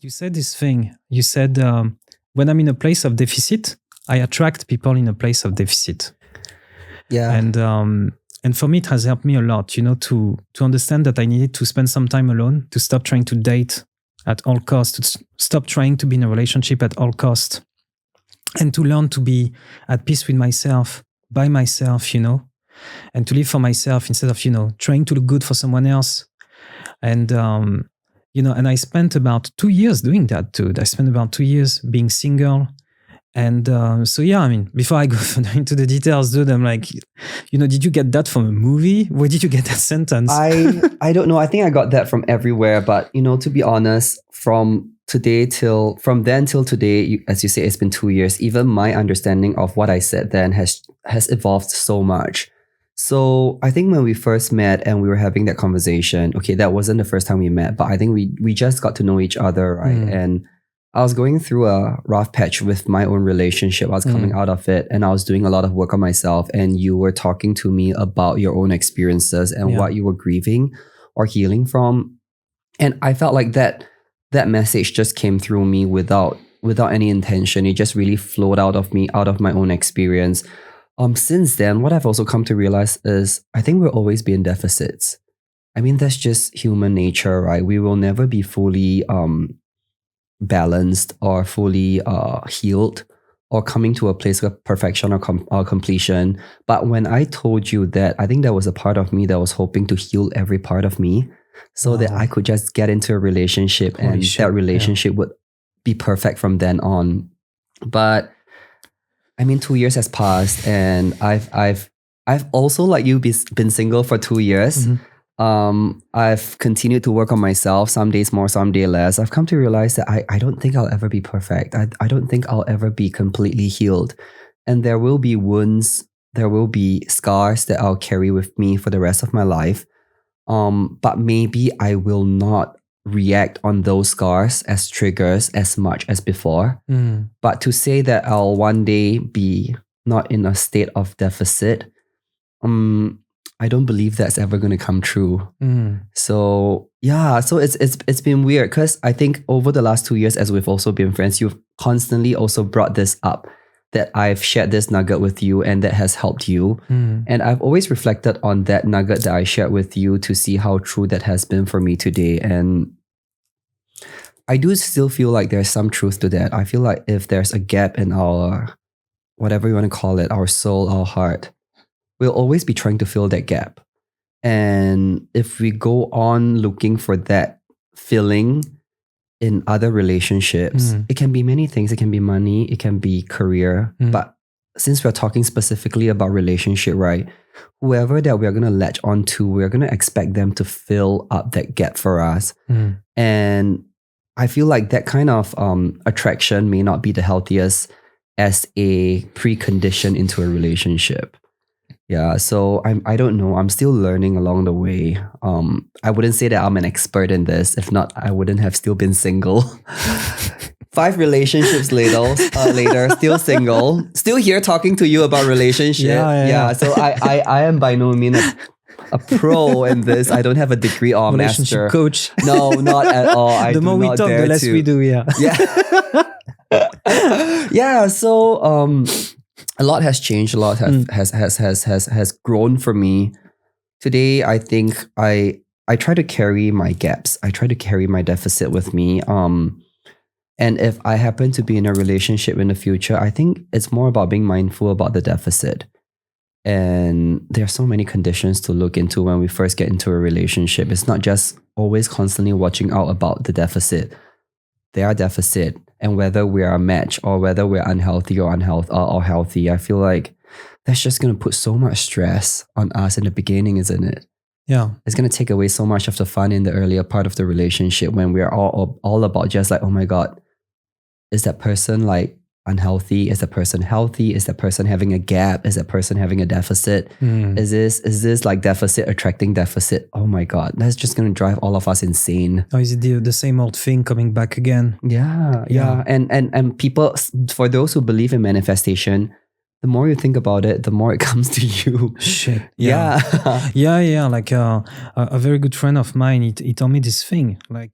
You said this thing. You said when I'm in a place of deficit, I attract people in a place of deficit. Yeah. And for me, it has helped me a lot, to understand that I needed to spend some time alone, to stop trying to date at all costs, to stop trying to be in a relationship at all costs, and to learn to be at peace with myself, by myself, and to live for myself instead of, trying to look good for someone else. And, and I spent about 2 years doing that too. I spent about 2 years being single. And before I go further into the details, dude, I'm like, did you get that from a movie? Where did you get that sentence? I don't know. I think I got that from everywhere. But, to be honest, from then till today, as you say, it's been 2 years. Even my understanding of what I said then has evolved so much. So I think when we first met and we were having that conversation, okay, that wasn't the first time we met, but I think we just got to know each other, right? And I was going through a rough patch with my own relationship. I was coming out of it and I was doing a lot of work on myself. And you were talking to me about your own experiences and what you were grieving or healing from. And I felt like that message just came through me without any intention. It just really flowed out of me, out of my own experience. Since then, what I've also come to realize is I think we'll always be in deficits. I mean, that's just human nature, right? We will never be fully balanced or fully healed or coming to a place of perfection or completion. But when I told you that, I think there was a part of me that was hoping to heal every part of me so that I could just get into a relationship that relationship would be perfect from then on. But I mean, 2 years has passed and I've also, like you, been single for 2 years. I've continued to work on myself, some days more, some days less. I've come to realize that I don't think I'll ever be perfect. I don't think I'll ever be completely healed. And there will be wounds, there will be scars that I'll carry with me for the rest of my life. But maybe I will not react on those scars as triggers as much as before. But to say that I'll one day be not in a state of deficit, I don't believe that's ever going to come true. So it's been weird because I think over the last 2 years, as we've also been friends, you've constantly also brought this up, that I've shared this nugget with you and that has helped you. And I've always reflected on that nugget that I shared with you to see how true that has been for me today. And I do still feel like there's some truth to that. I feel like if there's a gap in our, whatever you want to call it, our soul, our heart, we'll always be trying to fill that gap. And if we go on looking for that filling in other relationships, it can be many things. It can be money, it can be career. But since we're talking specifically about relationship, right? Whoever that we're going to latch onto, we're going to expect them to fill up that gap for us. And I feel like that kind of attraction may not be the healthiest as a precondition into a relationship. Yeah, so I don't know. I'm still learning along the way. I wouldn't say that I'm an expert in this. If not, I wouldn't have still been single. 5 relationships later, still single. Still here talking to you about relationship. Yeah. So I am by no means a pro in this. I don't have a degree or relationship master. Coach. No, not at all. The more we talk, the less we do. Yeah. Yeah. So a lot has changed. A lot has grown for me. Today, I think I try to carry my gaps. I try to carry my deficit with me. And if I happen to be in a relationship in the future, I think it's more about being mindful about the deficit. And there are so many conditions to look into when we first get into a relationship. It's not just always constantly watching out about the deficit. There are deficit. And whether we are a match or whether we're unhealthy or healthy, I feel like that's just going to put so much stress on us in the beginning, isn't it? Yeah. It's going to take away so much of the fun in the earlier part of the relationship when we're all about just like, oh my God, is that person like unhealthy? Is that person healthy? Is that person having a gap? Is that person having a deficit? Is this like deficit attracting deficit? Oh my God, that's just going to drive all of us insane. Or is it the same old thing coming back again? Yeah. And people, for those who believe in manifestation, the more you think about it, the more it comes to you. Shit. Yeah. Yeah. Like a very good friend of mine, he told me this thing. Like